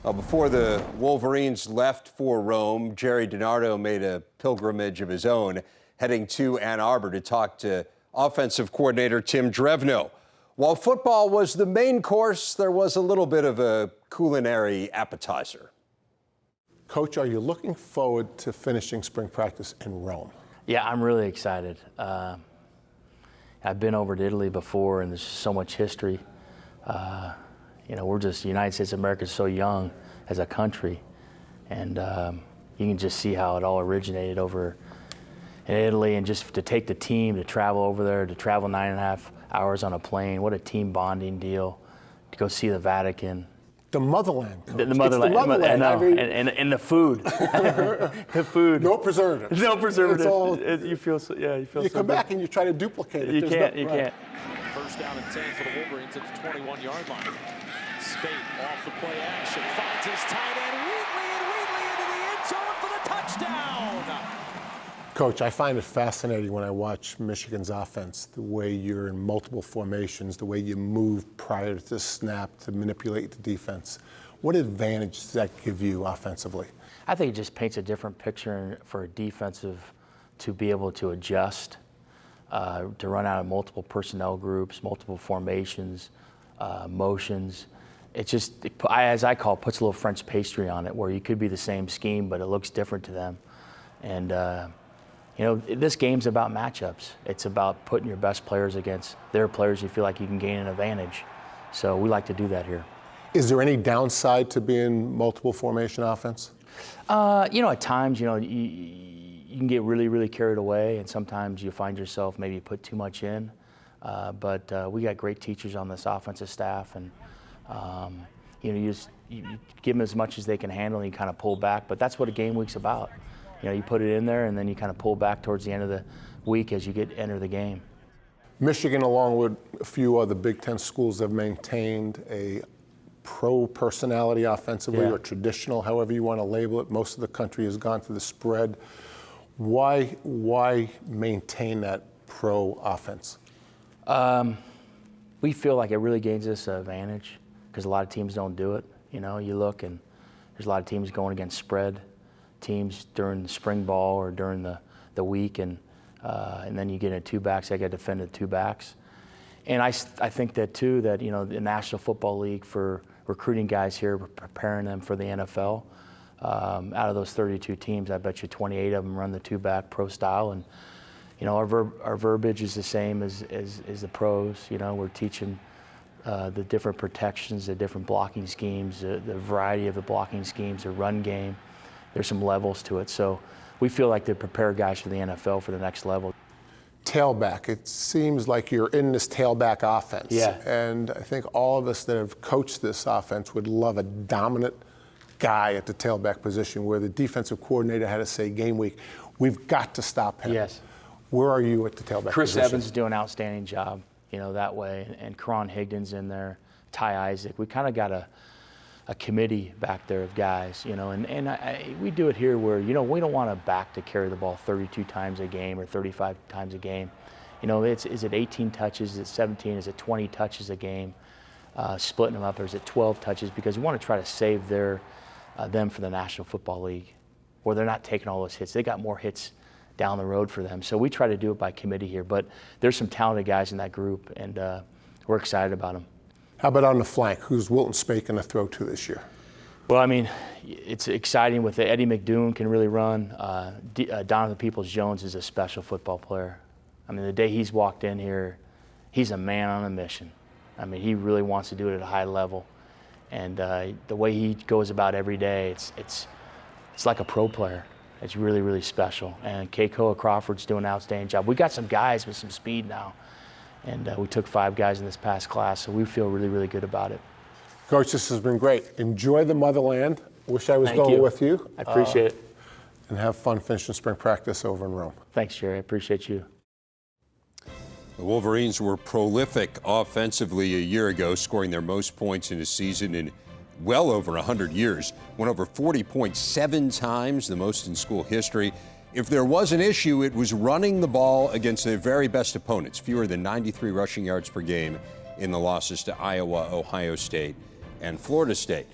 Before the Wolverines left for Rome, Gerry DiNardo made a pilgrimage of his own, heading to Ann Arbor to talk to offensive coordinator Tim Drevno. While football was the main course, there was a little bit of a culinary appetizer. Coach, are you looking forward to finishing spring practice in Rome? Yeah, I'm really excited. I've been over to Italy before, and there's so much history. We're just, the United States of America is so young as a country, and you can just see how it all originated over in Italy, and just to take the team to travel over there, to travel 9.5 hours on a plane, what a team bonding deal, to go see the Vatican. The motherland, Coach. The motherland, it's the motherland. I know. And the food, the food. No preservatives. No preservatives. It's all, you feel so. Yeah, you feel. You so come good. back and you try to duplicate it. You can't. You right. can't. First down and 10 for the Wolverines at the 21-yard line. Spate off the play action, finds his tight end Wheatley into the end zone for the touchdown. Coach, I find it fascinating when I watch Michigan's offense, the way you're in multiple formations, the way you move prior to the snap to manipulate the defense. What advantage does that give you offensively? I think it just paints a different picture for a defensive to be able to adjust, to run out of multiple personnel groups, multiple formations, motions. It just, as I call it, puts a little French pastry on it, where you could be the same scheme, but it looks different to them. And this game's about matchups. It's about putting your best players against their players you feel like you can gain an advantage. So we like to do that here. Is there any downside to being multiple formation offense? At times, you can get really, really carried away, and sometimes you find yourself maybe put too much in. But we got great teachers on this offensive staff, and you give them as much as they can handle, and you kind of pull back. But that's what a game week's about. You put it in there, and then you kind of pull back towards the end of the week as you enter the game. Michigan, along with a few other Big Ten schools, have maintained a pro personality offensively, or traditional, however you want to label it. Most of the country has gone to the spread. Why maintain that pro offense? We feel like it really gains us an advantage because a lot of teams don't do it. You look, and there's a lot of teams going against spread teams during the spring ball or during the week, and then you get into two backs. They got to defend the two backs. And I think that too, that the National Football League, for recruiting guys here, preparing them for the NFL. Out of those 32 teams, I bet you 28 of them run the two-back pro style, and our verbiage is the same as the pros. We're teaching the different protections, the different blocking schemes, the variety of the blocking schemes, the run game. There's some levels to it, so we feel like they prepare guys for the NFL for the next level. Tailback. It seems like you're in this tailback offense. Yeah. And I think all of us that have coached this offense would love a dominant guy at the tailback position, where the defensive coordinator had to say game week, we've got to stop him. Yes. Where are you at the tailback Chris position? Evans is doing an outstanding job, that way, and Karan Higdon's in there, Ty Isaac. We kind of got a committee back there of guys, and we do it here where, we don't want a back to carry the ball 32 times a game or 35 times a game. Is it 18 touches, is it 17, is it 20 touches a game, splitting them up, or is it 12 touches? Because we want to try to save them for the National Football League, where they're not taking all those hits. They got more hits down the road for them. So we try to do it by committee here, but there's some talented guys in that group, and we're excited about them. How about on the flank? Who's Wilton Spate going to throw to this year? Well, it's exciting with Eddie McDoon can really run. Donovan Peoples-Jones is a special football player. The day he's walked in here, he's a man on a mission. He really wants to do it at a high level. And the way he goes about every day, it's like a pro player. It's really, really special. And Keikoa Crawford's doing an outstanding job. We got some guys with some speed now. And we took 5 guys in this past class, so we feel really, really good about it. Coach, this has been great. Enjoy the motherland. Wish I was going with you. I appreciate it. And have fun finishing spring practice over in Rome. Thanks, Gerry. I appreciate you. The Wolverines were prolific offensively a year ago, scoring their most points in a season in well over 100 years. Went over 40.7 times, the most in school history. If there was an issue, it was running the ball against their very best opponents, fewer than 93 rushing yards per game in the losses to Iowa, Ohio State, and Florida State.